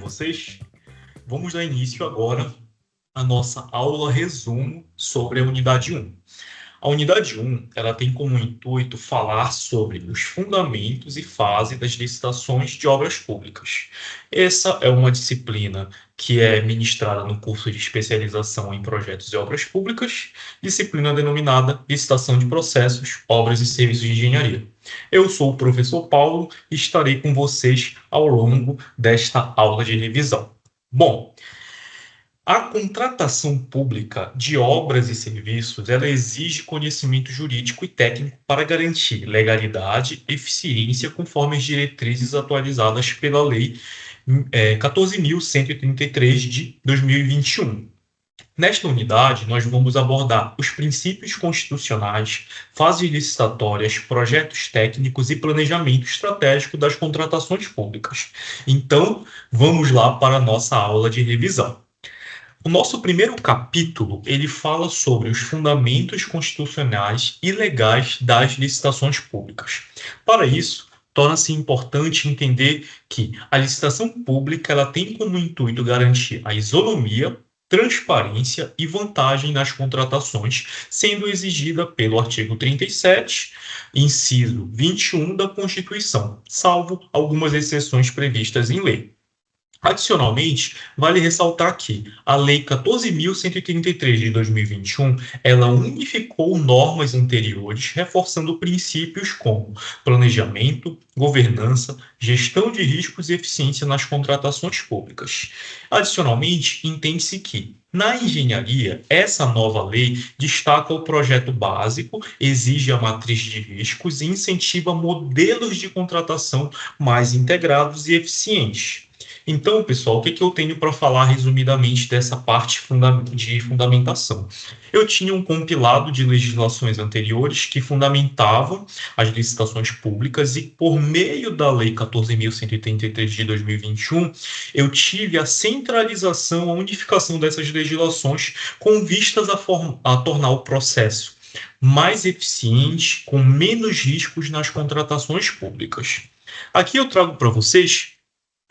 vocês? Vamos dar início agora à nossa aula resumo sobre a unidade 1. A unidade 1, ela tem como intuito falar sobre os fundamentos e fase das licitações de obras públicas. Essa é uma disciplina que é ministrada no curso de especialização em projetos e obras públicas, disciplina denominada Licitação de Processos, Obras e Serviços de Engenharia. Eu sou o professor Paulo e estarei com vocês ao longo desta aula de revisão. Bom, a contratação pública de obras e serviços, ela exige conhecimento jurídico e técnico para garantir legalidade e eficiência conforme as diretrizes atualizadas pela Lei 14.133 de 2021. Nesta unidade, nós vamos abordar os princípios constitucionais, fases licitatórias, projetos técnicos e planejamento estratégico das contratações públicas. Então, vamos lá para a nossa aula de revisão. O nosso primeiro capítulo, ele fala sobre os fundamentos constitucionais e legais das licitações públicas. Para isso, torna-se importante entender que a licitação pública ela tem como intuito garantir a isonomia, transparência e vantagem nas contratações, sendo exigida pelo artigo 37, inciso 21 da Constituição, salvo algumas exceções previstas em lei. Adicionalmente, vale ressaltar que a Lei 14.133 de 2021, ela unificou normas anteriores, reforçando princípios como planejamento, governança, gestão de riscos e eficiência nas contratações públicas. Adicionalmente, entende-se que na engenharia, essa nova lei destaca o projeto básico, exige a matriz de riscos e incentiva modelos de contratação mais integrados e eficientes. Então, pessoal, o que eu tenho para falar resumidamente dessa parte de fundamentação? Eu tinha um compilado de legislações anteriores que fundamentavam as licitações públicas e, por meio da Lei 14.133 de 2021, eu tive a centralização, a unificação dessas legislações com vistas a tornar o processo mais eficiente, com menos riscos nas contratações públicas. Aqui eu trago para vocês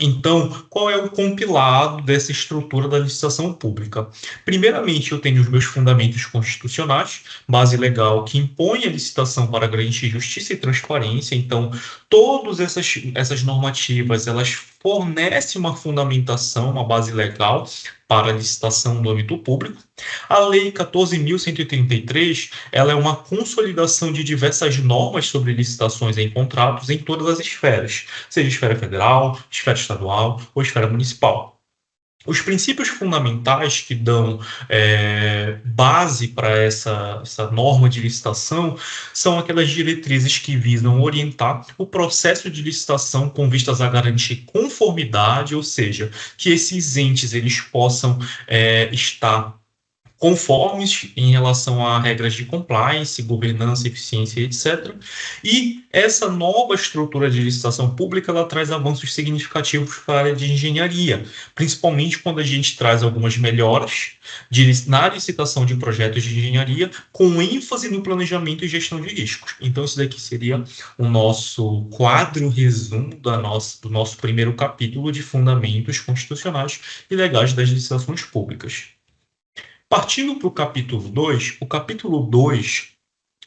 então, qual é o compilado dessa estrutura da licitação pública? Primeiramente, eu tenho os meus fundamentos constitucionais, base legal que impõe a licitação para garantir justiça e transparência. Então, todas essas normativas, elas fornecem uma fundamentação, uma base legal para a licitação no âmbito público. A Lei 14.133, ela é uma consolidação de diversas normas sobre licitações em contratos em todas as esferas, seja esfera federal, esfera estadual ou esfera municipal. Os princípios fundamentais que dão base para essa norma de licitação são aquelas diretrizes que visam orientar o processo de licitação com vistas a garantir conformidade, ou seja, que esses entes eles possam estar conformes em relação a regras de compliance, governança, eficiência, etc. E essa nova estrutura de licitação pública, ela traz avanços significativos para a área de engenharia, principalmente quando a gente traz algumas melhoras na licitação de projetos de engenharia, com ênfase no planejamento e gestão de riscos. Então, isso daqui seria o nosso quadro resumo do nosso primeiro capítulo de fundamentos constitucionais e legais das licitações públicas. Partindo para o capítulo 2, o capítulo 2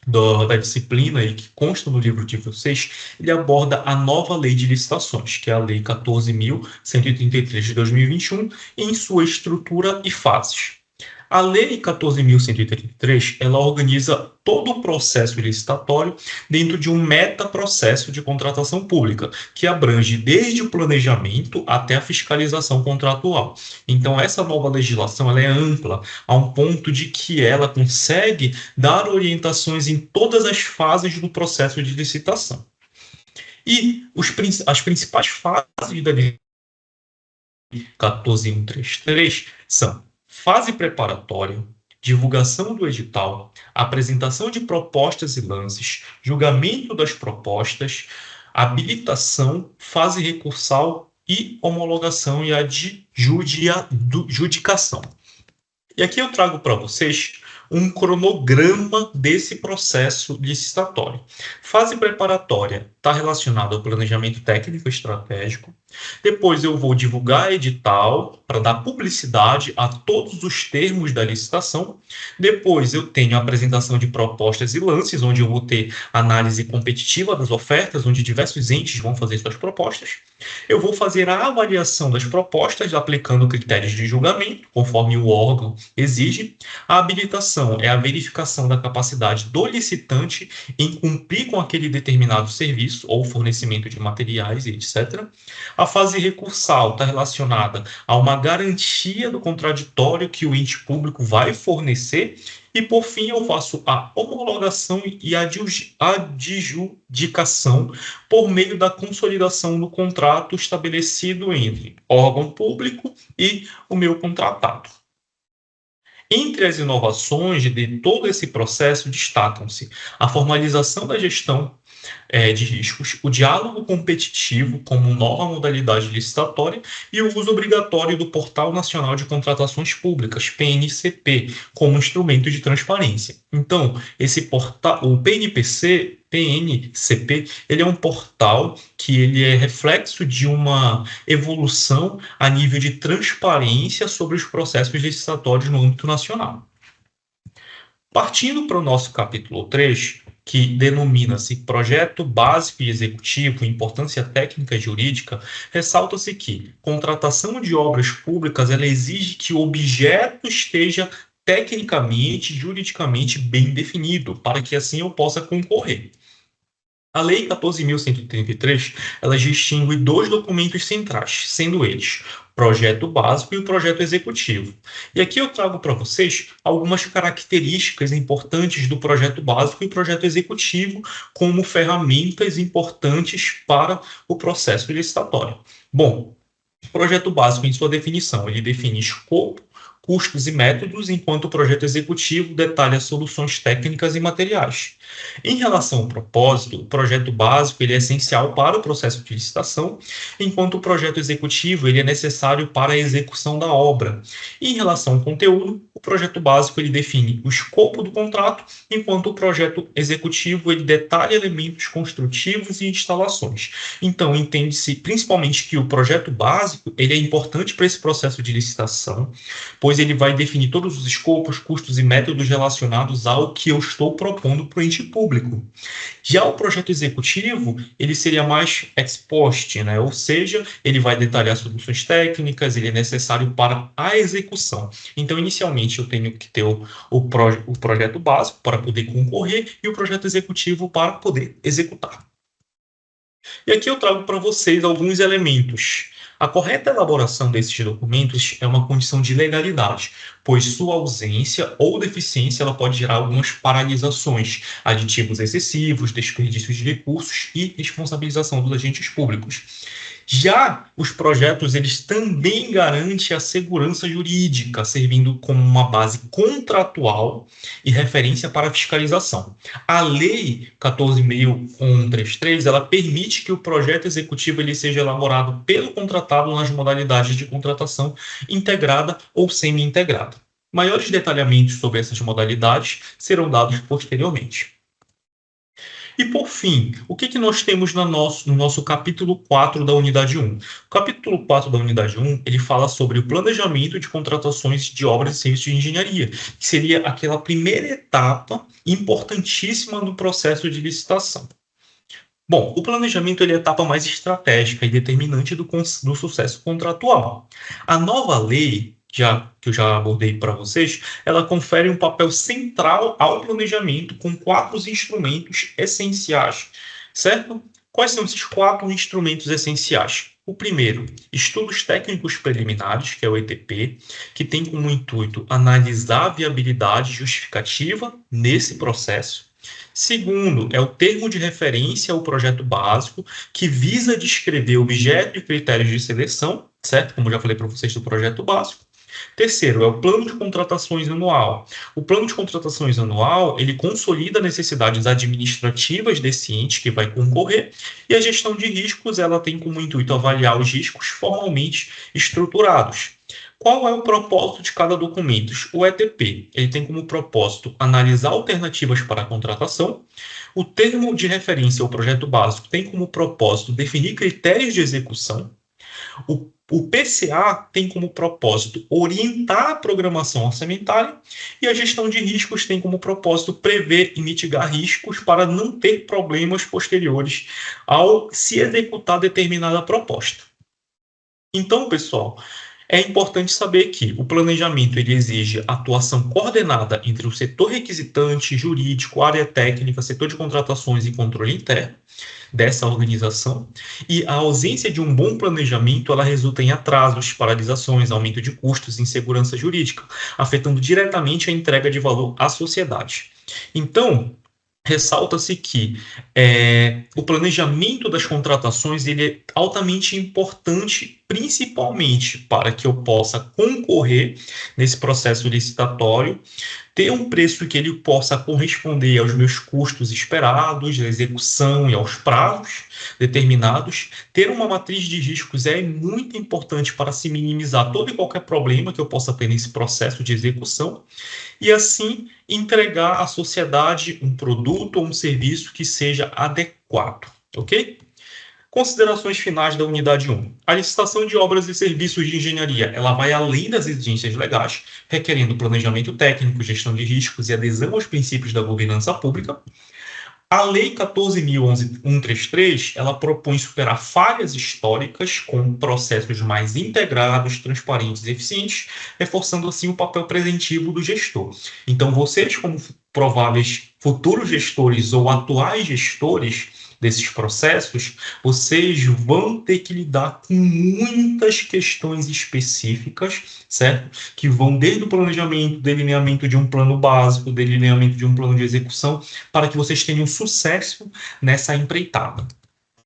da disciplina e que consta no livro de vocês, ele aborda a nova lei de licitações, que é a Lei 14.133 de 2021, em sua estrutura e fases. A Lei 14.133, ela organiza todo o processo licitatório dentro de um metaprocesso de contratação pública, que abrange desde o planejamento até a fiscalização contratual. Então, essa nova legislação ela é ampla, a um ponto de que ela consegue dar orientações em todas as fases do processo de licitação. E as principais fases da Lei 14.133 são fase preparatória, divulgação do edital, apresentação de propostas e lances, julgamento das propostas, habilitação, fase recursal e homologação e adjudicação. E aqui eu trago para vocês um cronograma desse processo licitatório. Fase preparatória está relacionada ao planejamento técnico estratégico. Depois eu vou divulgar edital para dar publicidade a todos os termos da licitação. Depois eu tenho a apresentação de propostas e lances, onde eu vou ter análise competitiva das ofertas, onde diversos entes vão fazer suas propostas. Eu vou fazer a avaliação das propostas, aplicando critérios de julgamento, conforme o órgão exige. A habilitação é a verificação da capacidade do licitante em cumprir com aquele determinado serviço ou fornecimento de materiais e etc. A fase recursal está relacionada a uma garantia do contraditório que o ente público vai fornecer. E, por fim, eu faço a homologação e a adjudicação por meio da consolidação do contrato estabelecido entre órgão público e o meu contratado. Entre as inovações de todo esse processo destacam-se a formalização da gestão de riscos, o diálogo competitivo como nova modalidade licitatória e o uso obrigatório do Portal Nacional de Contratações Públicas, PNCP, como instrumento de transparência. Então, esse portal, o PNCP, ele é um portal que ele é reflexo de uma evolução a nível de transparência sobre os processos licitatórios no âmbito nacional. Partindo para o nosso capítulo 3, que denomina-se Projeto Básico e Executivo, Importância Técnica e Jurídica, ressalta-se que contratação de obras públicas ela exige que o objeto esteja tecnicamente e juridicamente bem definido, para que assim eu possa concorrer. A Lei 14.133, ela distingue dois documentos centrais, sendo eles o projeto básico e o projeto executivo. E aqui eu trago para vocês algumas características importantes do projeto básico e projeto executivo como ferramentas importantes para o processo licitatório. Bom, o projeto básico, em sua definição, ele define escopo, custos e métodos, enquanto o projeto executivo detalha soluções técnicas e materiais. Em relação ao propósito, o projeto básico ele é essencial para o processo de licitação, enquanto o projeto executivo ele é necessário para a execução da obra. Em relação ao conteúdo, o projeto básico ele define o escopo do contrato, enquanto o projeto executivo ele detalha elementos construtivos e instalações. Então, entende-se principalmente que o projeto básico ele é importante para esse processo de licitação, pois ele vai definir todos os escopos, custos e métodos relacionados ao que eu estou propondo para o ente público. Já o projeto executivo, ele seria mais ex post, né? Ou seja, ele vai detalhar soluções técnicas, ele é necessário para a execução. Então, inicialmente, eu tenho que ter o projeto básico para poder concorrer e o projeto executivo para poder executar. E aqui eu trago para vocês alguns elementos. A correta elaboração desses documentos é uma condição de legalidade, pois sua ausência ou deficiência ela pode gerar algumas paralisações, aditivos excessivos, desperdícios de recursos e responsabilização dos agentes públicos. Já os projetos, eles também garantem a segurança jurídica, servindo como uma base contratual e referência para a fiscalização. A Lei 14.133, ela permite que o projeto executivo ele seja elaborado pelo contratado nas modalidades de contratação integrada ou semi-integrada. Maiores detalhamentos sobre essas modalidades serão dados posteriormente. E, por fim, o que nós temos no nosso capítulo 4 da unidade 1? O capítulo 4 da unidade 1, ele fala sobre o planejamento de contratações de obras e serviços de engenharia, que seria aquela primeira etapa importantíssima no processo de licitação. Bom, o planejamento ele é a etapa mais estratégica e determinante do sucesso contratual. A nova lei, que eu já abordei para vocês, ela confere um papel central ao planejamento com 4 instrumentos essenciais, certo? Quais são esses 4 instrumentos essenciais? O primeiro, estudos técnicos preliminares, que é o ETP, que tem como intuito analisar a viabilidade justificativa nesse processo. Segundo, é o termo de referência ao projeto básico, que visa descrever objeto e critérios de seleção, certo? Como já falei para vocês do projeto básico. Terceiro, é o plano de contratações anual. O plano de contratações anual, ele consolida necessidades administrativas desse ente que vai concorrer, e a gestão de riscos, ela tem como intuito avaliar os riscos formalmente estruturados. Qual é o propósito de cada documento? O ETP, ele tem como propósito analisar alternativas para a contratação. O termo de referência ao projeto básico tem como propósito definir critérios de execução. O PCA tem como propósito orientar a programação orçamentária e a gestão de riscos tem como propósito prever e mitigar riscos para não ter problemas posteriores ao se executar determinada proposta. Então, pessoal, é importante saber que o planejamento ele exige atuação coordenada entre o setor requisitante, jurídico, área técnica, setor de contratações e controle interno dessa organização, e a ausência de um bom planejamento ela resulta em atrasos, paralisações, aumento de custos e insegurança jurídica, afetando diretamente a entrega de valor à sociedade. Então, ressalta-se que o planejamento das contratações ele é altamente importante, principalmente para que eu possa concorrer nesse processo licitatório, ter um preço que ele possa corresponder aos meus custos esperados, à execução e aos prazos determinados. Ter uma matriz de riscos é muito importante para se minimizar todo e qualquer problema que eu possa ter nesse processo de execução e, assim, entregar à sociedade um produto ou um serviço que seja adequado, ok? Considerações finais da unidade 1. A licitação de obras e serviços de engenharia, ela vai além das exigências legais, requerendo planejamento técnico, gestão de riscos e adesão aos princípios da governança pública. A Lei 14.133, ela propõe superar falhas históricas com processos mais integrados, transparentes e eficientes, reforçando assim o papel preventivo do gestor. Então, vocês, como prováveis futuros gestores ou atuais gestores desses processos, vocês vão ter que lidar com muitas questões específicas, certo? Que vão desde o planejamento, delineamento de um plano básico, delineamento de um plano de execução, para que vocês tenham sucesso nessa empreitada.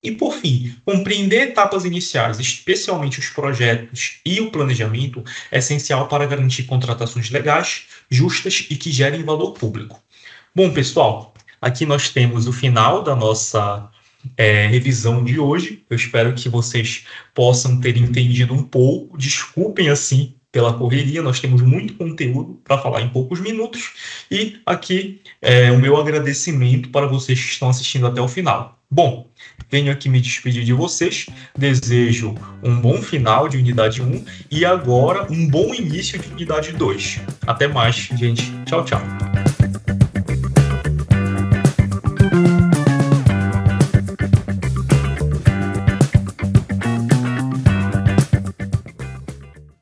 E, por fim, compreender etapas iniciais, especialmente os projetos e o planejamento, é essencial para garantir contratações legais, justas e que gerem valor público. Bom, pessoal, aqui nós temos o final da nossa revisão de hoje. Eu espero que vocês possam ter entendido um pouco. Desculpem, assim, pela correria. Nós temos muito conteúdo para falar em poucos minutos. E aqui o meu agradecimento para vocês que estão assistindo até o final. Bom, venho aqui me despedir de vocês. Desejo um bom final de unidade 1 e agora um bom início de unidade 2. Até mais, gente. Tchau, tchau.